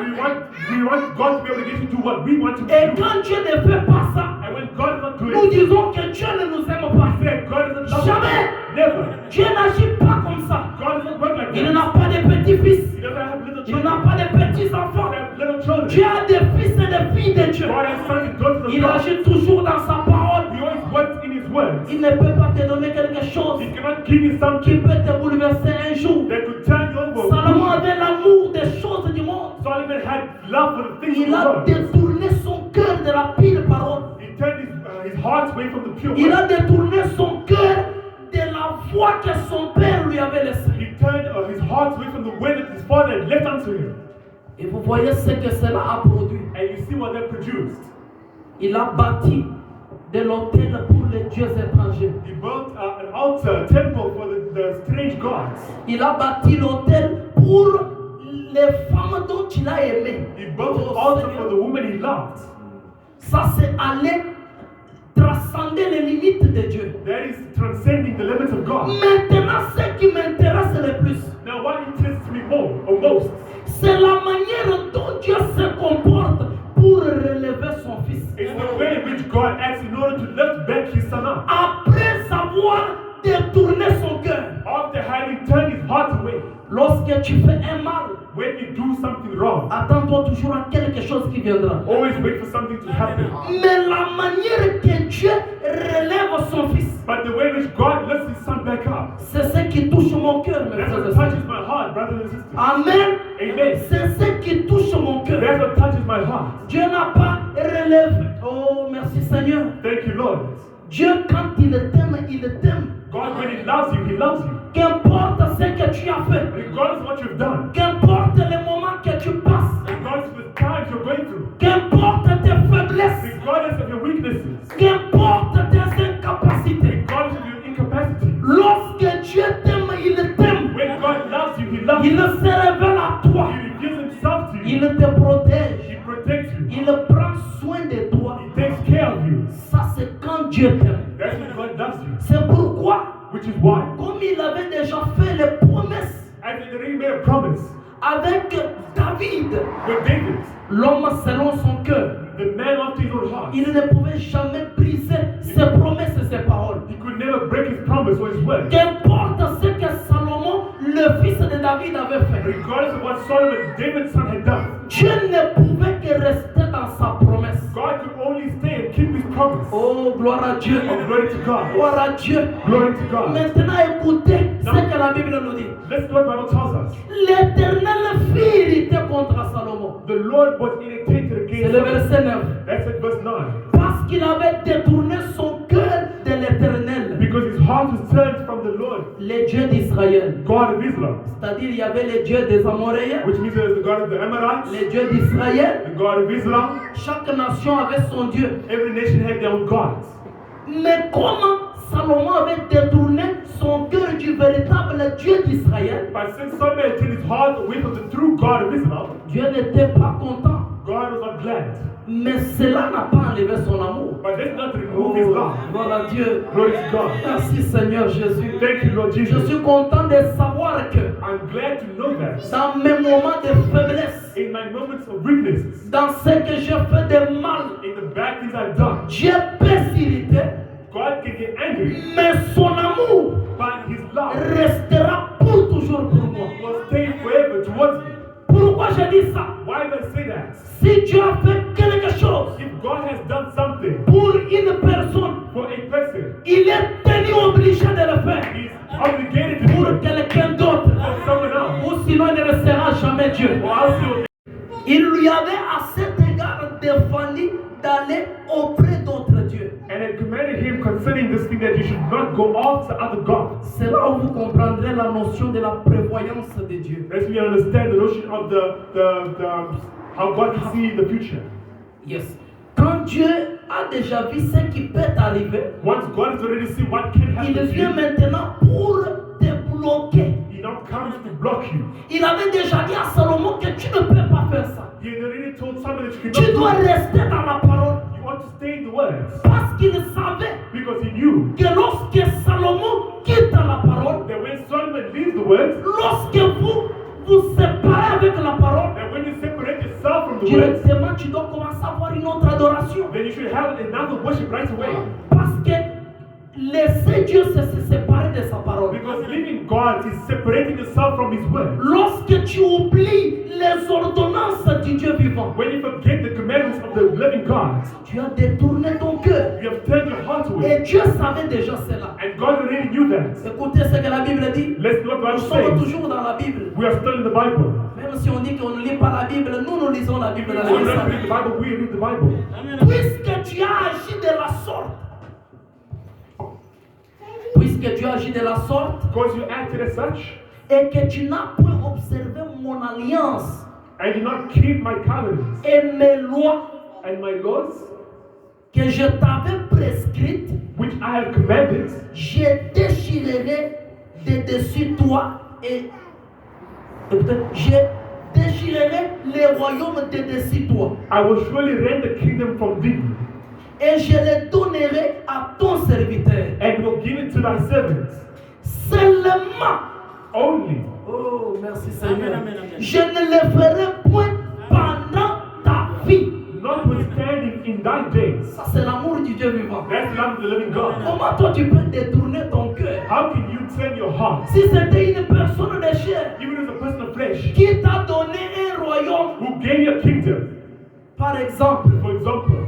we want God to be obligated to do what we want to Et do. quand Dieu ne fait pas ça, And when God does not do nous it, disons que Dieu ne nous aime pas. we say God doesn't love us. Jamais. Never. Dieu n'agit pas comme ça. God doesn't work like Il that. n'a pas de petits-fils. He doesn't have little Il n'a children. pas de He petits-enfants. doesn't have little children. Dieu a des fils et des filles de Dieu. God has sons and daughters of Il God. agit toujours dans sa parole. He always works in His words. Il ne peut pas te donner quelque chose He cannot give you qui something peut te bouleverser un jour. that could turn you over. Salomon avait l'amour des choses du monde. Solomon had love for the things of Il the a world. détourné son cœur de la pure parole. He turned his heart away from the pure Il a word. détourné son cœur de la foi que son père lui avait laissée. He turned his heart away from the way that his father had left unto him. Et vous voyez ce que cela a produit. And you see what that produced. Il a bâti de l'autel pour les dieux étrangers. He built an altar, a temple for the strange gods. Il a bâti l'autel pour les femmes dont il a aimé. He built an Oh, altar Seigneur. for the woman he loved. Ça, c'est aller transcender les limites de Dieu. That is transcending the limits of God. Maintenant, ce qui m'intéresse le plus, Now, what interests me more or most c'est la manière dont Dieu se comporte pour relever son fils. is the way in which God acts in order to lift back his son up. Après avoir détourné son cœur, After having turned his heart away, lorsque tu fais un mal, when you do something wrong, attends-toi toujours à quelque chose qui viendra. always wait for something to happen. Mais la manière que Dieu relève son fils, But the way in which God lifts his son back up, c'est ce qui touche mon cœur, mes that's frères what et sœurs. touches my heart, brothers and sisters. Amen. Amen. C'est ce qui touche mon cœur. That's what touches my heart. Dieu n'a pas relevé. Oh, merci Seigneur. Thank you, Lord. Dieu, quand il t'aime, il t'aime. God, when he loves you, he loves you. Qu'importe ce que tu as fait, Regardless of what you've done, qu'importe les moments que tu passes, regardless of the times you're going through, qu'importe tes faiblesses, regardless of your weaknesses, qu'importe tes incapacités, regardless of your incapacity, lorsque Dieu t'aime, il t'aime. when God loves you, he loves Il you. se révèle à toi. He reveals himself to you. Il te protège. He protects you. Il prend soin de toi. He takes care of you. Ça, c'est quand Dieu t'aime. That's when God loves you. C'est pourquoi, Which is why, comme il avait déjà fait les promesses as he already made a promise avec David, with David, l'homme selon son cœur, the man after his own heart, il ne pouvait jamais briser ses promesses et ses paroles. he could never break his promise or his word. Qu'importe ce que Salomon, le fils de David, avait fait, Regardless of what Solomon, David's son, had done, Dieu ne pouvait que rester dans sa promesse. God could only stay and keep his promise. Oh, gloire à Dieu. Oh, glory to God. Gloire à Dieu. Glory to God. Maintenant, écoutez ce que la Bible nous dit. Listen to what the Bible tells us. L'Éternel fit irriter contre Salomon. The Lord was irritated C'est against le Solomon. verset 9. That's at verse 9. Parce qu'il avait détourné son cœur de l'Éternel, Because his heart was turned from the Lord, le Dieu d'Israël. God of Israel, C'est-à-dire, il y avait le Dieu des Amoréens, which means there is the God of the Amorites, le Dieu d'Israël. the God of Islam. Chaque nation avait son Dieu. Every nation had their own gods. Mais comment Salomon avait détourné son cœur du véritable Dieu d'Israël, But since Solomon had turned his heart away from the true God of Israel, Dieu n'était pas content. God was not glad. Mais cela n'a pas enlevé son amour. But that's not to Oh, remove his love. gloire à Dieu. Glory to God. Merci Seigneur Jésus. Thank you, Lord Je Jesus. suis content de savoir que I'm glad to know that dans mes moments de faiblesse, in my moments of weaknesses, dans ce que j'ai fait de mal, in the bad things I've done, Dieu peut s'irriter, God can get angry, mais son amour but his love restera pour toujours pour moi. will stay forever towards me. Pourquoi je dis ça? Why do I say that? Si Dieu a fait quelque chose If God has done something pour une personne, for a person, il est tenu obligé de le faire he's obligated to do pour it quelqu'un d'autre. for someone else. Ou sinon il ne restera jamais Dieu. Or else he'll Il lui avait à cet égard défendu d'aller auprès d'autres dieux. and had commanded him concerning this thing that you should not go after other gods. C'est là où vous comprendrez la notion de la prévoyance de Dieu. That's when you understand the notion of the how God can see the future. Yes. Quand Dieu a déjà vu ce qui peut arriver, Once God has already seen what can happen il to vient you, maintenant pour te bloquer. he now comes to block you. Il avait déjà dit à Salomon que tu ne peux pas faire ça. He had already told someone that you Tu cannot dois do it. rester dans la parole. You want to stay in the words Parce qu'il savait because he knew que lorsque Salomon quitte la parole, that when Solomon leaves the words, lorsque vous vous séparez avec la parole, that when you separate yourself from the words, directement tu dois commencer à avoir une autre adoration. then you should have another worship right away. Parce que laisser Dieu se séparer de sa parole. Because leaving God is separating yourself from His word. Lorsque tu oublies les ordonnances du Dieu vivant, When you forget the commandments of the living God, tu as détourné ton cœur. you have turned your heart away. Et Dieu savait déjà cela. And God already knew that. Écoutez ce que la Bible dit. Let's do what the Nous Bible sommes says. toujours dans la Bible. We are still in the Bible. Même si on dit qu'on ne lit pas la Bible, nous lisons la Bible dans We la don't read the Bible. Bible, we read the Bible. Puisque tu as agi de la sorte, puisque tu agis de la sorte Because you acted as such, et que tu n'as point observé mon alliance and did not keep my covenants et mes lois and my laws, que je t'avais prescrites, which I have commanded, je déchirerai de dessus toi et je déchirerai les royaumes de dessus toi. I will surely rend the kingdom from thee. et je les donnerai à ton serviteur. and will give it to thy servants. Seulement, Only. oh merci Seigneur, Amen, amen, amen. je ne le ferai point pendant ta vie. Notwithstanding in thy days. Ça c'est l'amour du Dieu vivant. That's the love of the living God. Comment toi tu peux détourner ton cœur? How can you turn your heart, Si c'était une personne de chair even as a person of flesh, qui t'a donné un royaume, who gave you a kingdom? par exemple, For example,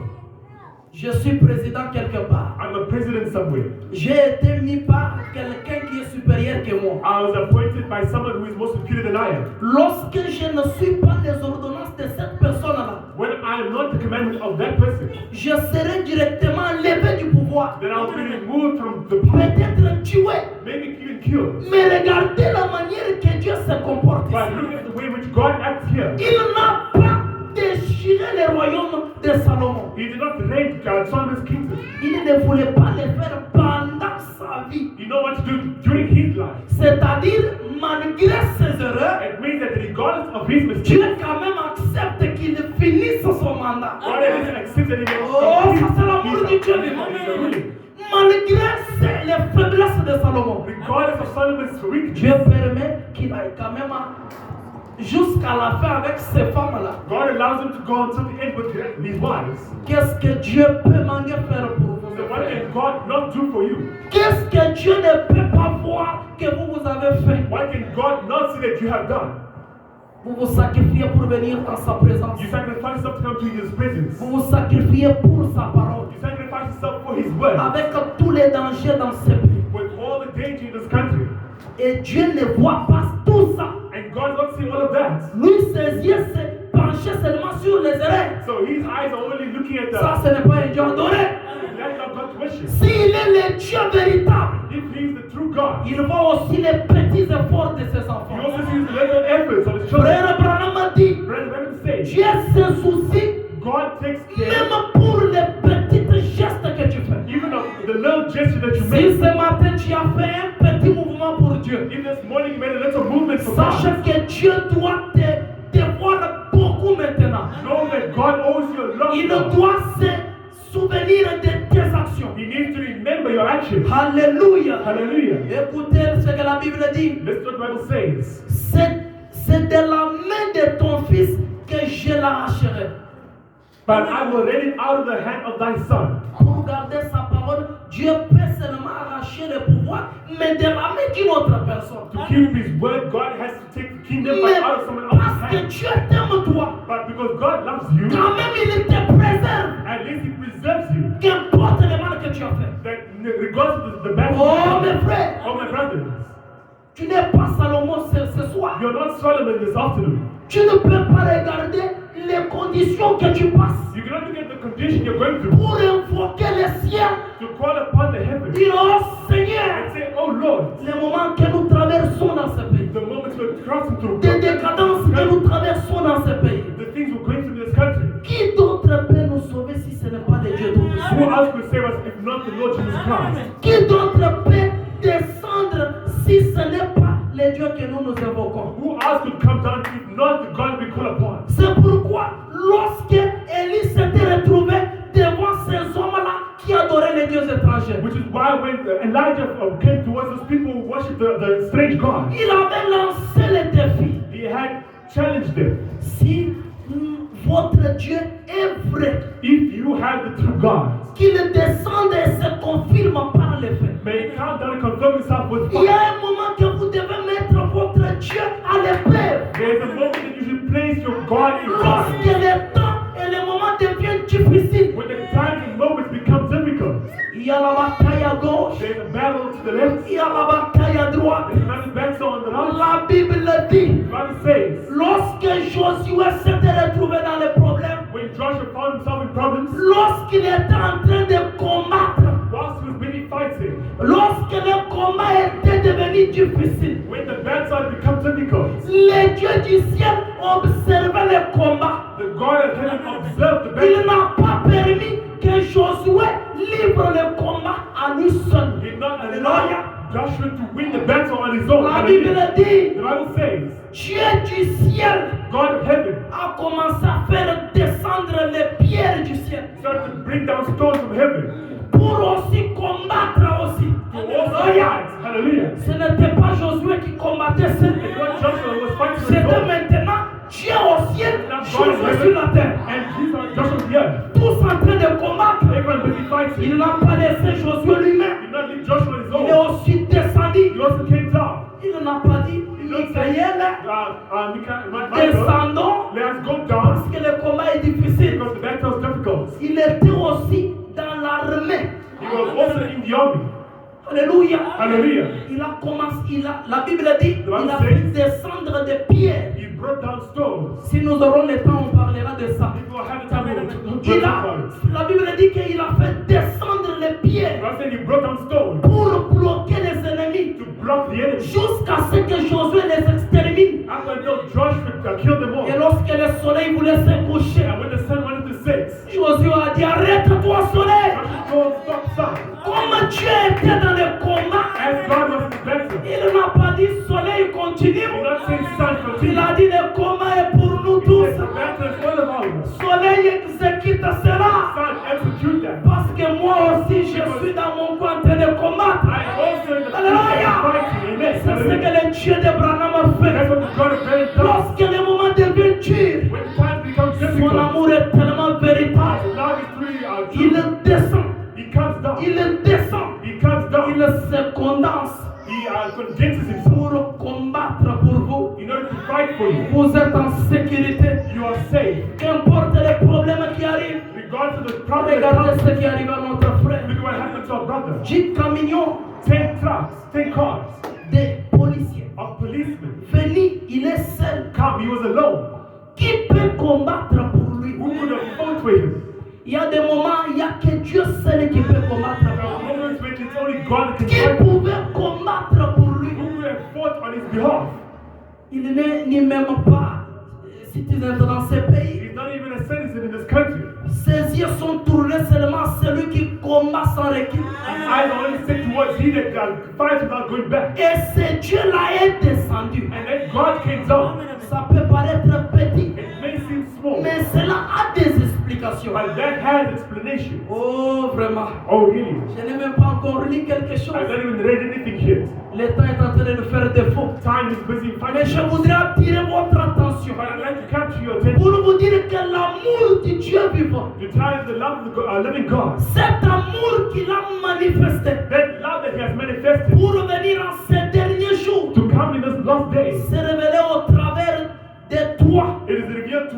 je suis président quelque part. I'm a president somewhere. J'ai été mis par quelqu'un qui est supérieur que moi. I was appointed by someone who is more superior than I am. Lorsque je ne suis pas les ordonnances de cette personne-là, When I am not the commandment of that person, je serai directement enlevé du pouvoir. then I'll be removed from the power, Peut-être tué. maybe even killed. Mais regardez la manière que Dieu se comporte But ici. look at the way in which God acts here. Il n'a pas déchiré le royaume de Salomon. He did not raid Solomon's kingdom. Il ne voulait pas le faire pendant sa vie. You know what to do during his life. C'est-à-dire, malgré ses erreurs, It means that regardless of his mistakes, Dieu quand même accepte qu'il finisse son mandat. God has accepted him. Oh, ça c'est l'amour du Dieu vivant. Malgré les faiblesses de Salomon, Regardless of Solomon's weakness, Dieu permet qu'il aille quand même jusqu'à la fin avec ces femmes-là. God allows him to go until the end with his wives. Qu'est-ce que Dieu peut manquer faire pour vous? So what can God not do for you? Qu'est-ce que Dieu ne peut pas voir que vous avez fait? What can God not see that you have done? Vous vous sacrifiez pour venir dans sa présence. You sacrifice yourself to come to his presence. Vous vous sacrifiez pour sa parole. You sacrifice yourself for his word. Avec tous les dangers dans ce pays. With all the danger in this country. Et Dieu ne voit pas tout ça. And God does not see all of that. Lui, ses yeux se penchaient seulement sur les erreurs. So his eyes are only looking at Ça, the. ce n'est pas un Dieu adoré. That's not God's worship. S'il est le Dieu véritable, If he is the true God, il voit aussi les petits efforts de ses he enfants. also sees the little efforts of his children. Frère Branham a dit, Brother Branham says, Dieu se soucie God takes care même pour les petits gestes que tu fais. even of the little gesture that you Si make. ce matin tu as fait un petit mouvement pour Dieu, If this morning you made a little movement for God, sache que Dieu doit te devoir beaucoup maintenant. know that God owes you a lot. Il now. doit se souvenir de tes actions. He needs to remember your actions. Alléluia. Hallelujah. Écoutez ce que la Bible dit. Listen to what the Bible says. C'est de la main de ton fils que je l'arracherai. But I will let it out of the hand of thy son. Pour garder sa parole, Dieu peut seulement arracher le pouvoir, mais de la main d'une autre personne. To keep his word, God has to take the kingdom Mais out of someone else's parce que hand. Dieu t'aime toi, But because God loves you, quand même il te préserve. at least he preserves you. Qu'importe le mal que tu as fait. That regardless of the bad Oh mes frères, oh my brothers, tu n'es pas Salomon ce soir. you're not Solomon this afternoon. Tu ne peux pas regarder les conditions que tu passes You cannot look at the condition you're going through pour invoquer le ciel. to call upon the heavens Dire, oh Seigneur, and say, oh Lord, les moments que nous traversons dans ce pays, the moments we're crossing through, des décadences que nous traversons dans ce pays, the things we're going through in this country. qui d'autre peut nous sauver si ce n'est pas le Dieu Who Tout-Puissant? else could save us if not the Lord Jesus Christ? Qui d'autre peut descendre si ce n'est pas le Dieu que nous nous invoquons? Who else could come down if not the God we call upon? C'est pourquoi, lorsque Élie s'était retrouvé devant ces hommes-là qui adoraient les dieux étrangers, Which is why when Elijah came towards those people who worship the strange God, il avait lancé le défi. he had challenged them. Si votre Dieu est vrai, If you have the true God, qu'il descende et se confirme par les faits. may he come down and confirm himself with Il y fire. a un moment que vous devez mettre votre Dieu à l'épreuve. There's a moment that you should place your God in Lorsque God. le temps et les moments deviennent difficiles, When the time and moments become difficult, il y a la bataille à gauche, there's a battle to the left, il y a la bataille à droite. there's another battle on the right. La Bible dit, The Bible says, lorsque Josué s'était retrouvé dans les problèmes, when Joshua found himself in problems, lorsqu'il était en train de combattre, whilst he was busy fighting, lorsque le combat était devenu difficile, when the battle had become difficult, les dieux du ciel observaient le combat. the God of heaven observed the Il battle. n'a pas permis que Josué livre le combat à lui seul. He did not allow Joshua to win the battle on his own. La Bible dit, The Bible says, Dieu du ciel God of heaven a commencé à faire descendre les pierres du ciel started to bring down stones from heaven pour aussi combattre aussi. to also Alléluia. fight. Hallelujah. Ce n'était pas Josué qui combattait seul. And what Joshua was fighting on his C'était own. maintenant Dieu au ciel, Now God is Josué sur la heaven terre. and Jesus, Joshua on the earth. Tous en train de combattre. Everyone busy fighting. Il n'a pas laissé Josué He lui-même. did not leave Joshua on his Il est own. aussi descendu. He also came down. Il n'a pas dit, Michael, Michael, descendons let's go parce down que le combat est difficile. because the battle is difficult. Il était aussi dans l'armée. He was also in the army. Alléluia. Hallelujah. Il a commencé, la Bible dit, The Bible il a says- fait descendre des pierres. He brought down stones. Si nous aurons le temps, on parlera de ça. If we have the time, we'll Il talk a, about it. la Bible dit qu'il a fait descendre les pierres God said he brought down stones pour bloquer les ennemis to block the enemy. jusqu'à ce que Josué les extermine. Up until Joshua killed them all. Et lorsque le soleil voulait se coucher, And when the sun wanted to set, Josué a dit arrête-toi soleil. Joshua told stop sun. Comme Dieu était dans le combat, As God was in the battle, il n'a pas dit soleil he continue. did not say sun Il continue. a dit le combat est pour nous He tous. said the battle is all about us. Soleil exécute cela. Son, execute that. Parce que moi aussi je suis dans mon coin en train de combattre. I am also in the Alléluia. fighting. Amen. C'est ce que Hallelujah. le Dieu d'Abraham a That's fait. what the God of Balaam does. Lorsque le moment devient dur, When time becomes son difficult, amour est tellement véritable. love is really Il true. descend, He comes down. il descend, He comes il down. se condense He condenses himself pour combattre pour vous. in order to fight for you. Vous êtes en sécurité. You are safe. Qu'importe les problèmes qui arrivent, Regardless of the problem that regardez comes, ce qui arrive à notre frère. look at what happened to our brother. 10 camions 10 trucks, 10 cars de policiers. of policemen. Venu, il est seul. Come, he was alone. Qui peut combattre pour lui? Who could have fought for him? Il y a des moments, il n'y a que Dieu seul qui peut combattre There pour are lui. moments when it's only God that can Qui fight. pouvait combattre pour lui? Who could have fought on his behalf? Il n'est ni même pas citoyen dans ce pays. He's not even a citizen in this country. Ses yeux sont tournés seulement à celui qui combat sans recul. His eyes are only set towards he that fights without going back. Et ce Dieu-là est descendu. And then God came down. Ça peut paraître petit, It may seem small, mais cela a des explications. but that has explanation. Oh, vraiment. Oh, really? Je n'ai même pas encore lu quelque chose. I've not even read anything yet. Le temps est en train de nous faire défaut. Time is busy Mais je fighting. voudrais attirer votre attention But I'd like to capture your attention. pour vous dire que l'amour du Dieu vivant, The time is the love of the living God. cet amour qu'il a manifesté That love that He has manifested pour venir en ces derniers jours, to come in this last day. se révéler au travers de toi, It is revealed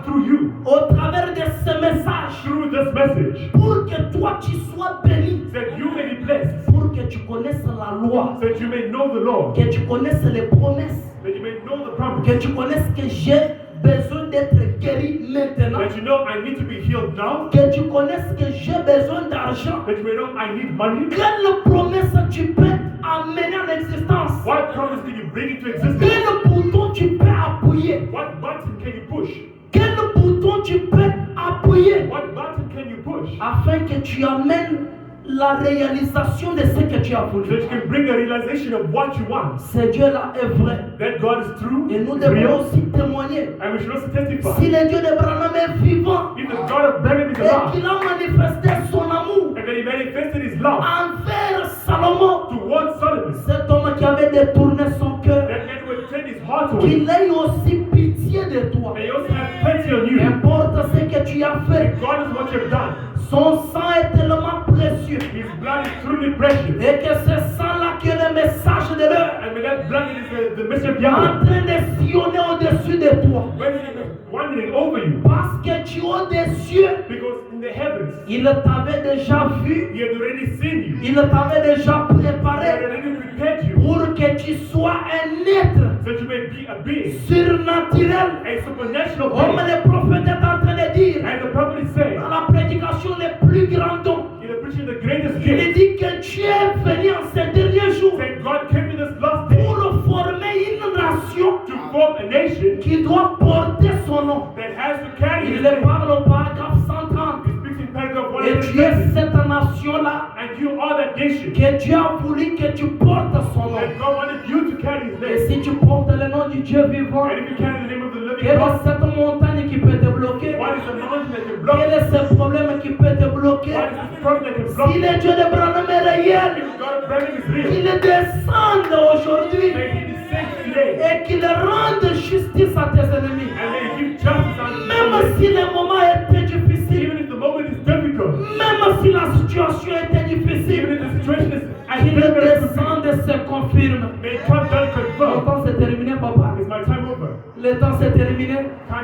through you, au travers de ce message, through this message, pour que toi tu sois béni, that you may be blessed, pour que tu connaisses la loi, that you may know the Lord, que tu connaisses les promesses, that you may know the promise, que tu connaisses que j'ai besoin d'être guéri maintenant, that you know I need to be healed now, que tu connaisses que j'ai besoin d'argent. that you may know I need money. Quelle promesse tu peux amener en existence? What promise can you bring into existence? Quel bouton tu peux appuyer? What button can you push? Quel bouton tu peux appuyer What button can you push? afin que tu amènes la réalisation de ce que tu as So voulu? that you can bring a realization of what you want. Ce Dieu-là est vrai. That God is true, Et nous is devons real, aussi témoigner. and we should also testify. Si le Dieu d'Abraham est vivant If the God of Balaam is et alive, qu'il a manifesté son amour and that He manifested His love envers Salomon, towards Solomon, cet homme qui avait détourné son cœur, that Edward turned his heart away. qu'il ait aussi pitié de toi. May He also have pity on you. Importe ce que tu as fait, God is what you have done. son sang est tellement précieux. His blood is truly precious. Et que ce sang-là qui est le message de l'heure, And may that blood is the message of en Yahweh. train de sillonner au-dessus de toi. When it is wandering over you, Parce que tu es des cieux, because in the heavens, il t'avait déjà vu, He had already seen you. il t'avait déjà He had préparé already prepared you, pour que tu sois un être so that you may be a being, surnaturel. a supernatural Comme being. le prophète est en train de dire, And the prophet is saying, dans la prédication les plus grands dons, in the preaching the greatest il gift, dit que Dieu est venu en ces derniers jours that God came in this last day pour former une nation to form a nation qui doit porter son nom. that has to carry Il His le name. parle au paragraphe 130. He speaks in paragraph Et 130. tu es cette nation-là, and you are that nation. que Dieu a voulu que tu portes son nom. And God wanted you to carry His Et name. si tu portes le nom du Dieu vivant, And if you carry the name of the living quelle est God, cette montagne qui peut te bloquer? what is the mountain that can block? Quel est ce problème qui peut te bloquer? What is the problem that can block? Si le Dieu de Branham est réel, If God of Branham is real, qu'il descende aujourd'hui may He descend today, et qu'il rende justice à tes ennemis. and may He give justice unto Même you. si le moment était difficile, Even if the moment is difficult, même si la situation était even difficile, if the situation is as qu'il difficult as it descende et se confirme. may it come down Le confirm. temps s'est terminé, papa. Is my time over? Le temps s'est terminé.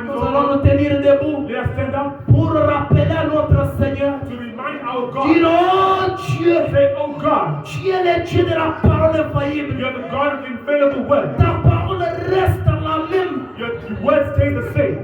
Nous allons nous tenir debout Let us stand up pour rappeler à notre Seigneur. to remind our Dire, God. oh Dieu, Say, oh God, tu es le Dieu de la parole infaillible. you are the God of the infallible word. Ta parole reste la même. Your word stays the same.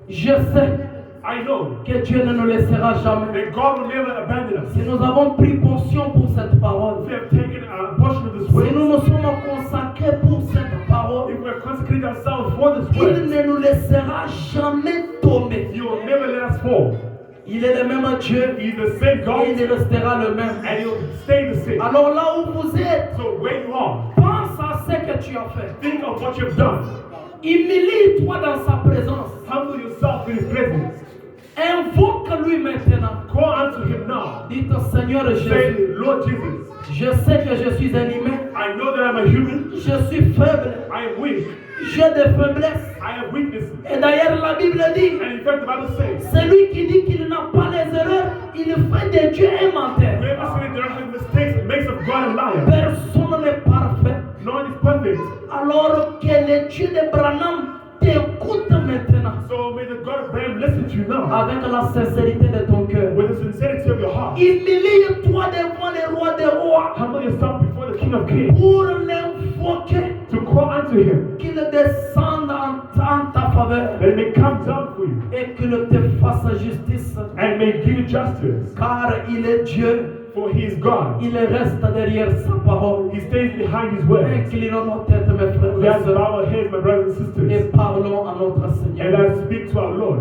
Je sais I know que Dieu ne nous laissera jamais. that God will never abandon us. Si nous avons pris portion pour cette parole, If we have taken a portion of this si word, nous nous sommes consacrés pour cette parole, if we have consecrated ourselves for this il word, ne nous laissera jamais tomber. He will never let us fall. Il est le même Dieu He's the same et God, il restera le même. and He'll stay the same. Alors là où vous êtes, So where you are, pense à ce que tu as fait. think of what you've done. Humilie-toi dans sa présence. Humble yourself in His presence. Invoque-lui maintenant. Call unto Him now. Dites au Seigneur Jésus, Say, Lord Jesus, je sais que je suis un humain, I know that I'm a human. je suis faible, I am weak. j'ai des faiblesses. I have weaknesses. Et d'ailleurs la Bible dit, And in fact, the Bible says, celui qui dit qu'il n'a pas les erreurs, il fait de Dieu un menteur. whoever says there are mistakes makes of God a liar. Personne n'est parfait. No one is perfect. Alors que le Dieu de Branham t'écoute maintenant So may the God of Abraham listen to you now avec la sincérité de ton cœur. with the sincerity of your heart. Humilie-toi devant le roi des rois Humble yourself before the King of Kings pour l'invoquer, to call unto Him, qu'il descende en ta faveur that He may come down for you et qu'il te fasse justice. and may give you justice. Car il est Dieu, For He is God. il reste derrière sa parole. He stays behind His word. Inclinons nos têtes, mes frères Let et us sœurs, bow our heads, my brothers and et sisters, parlons à notre and Seigneur. let us speak to our Lord.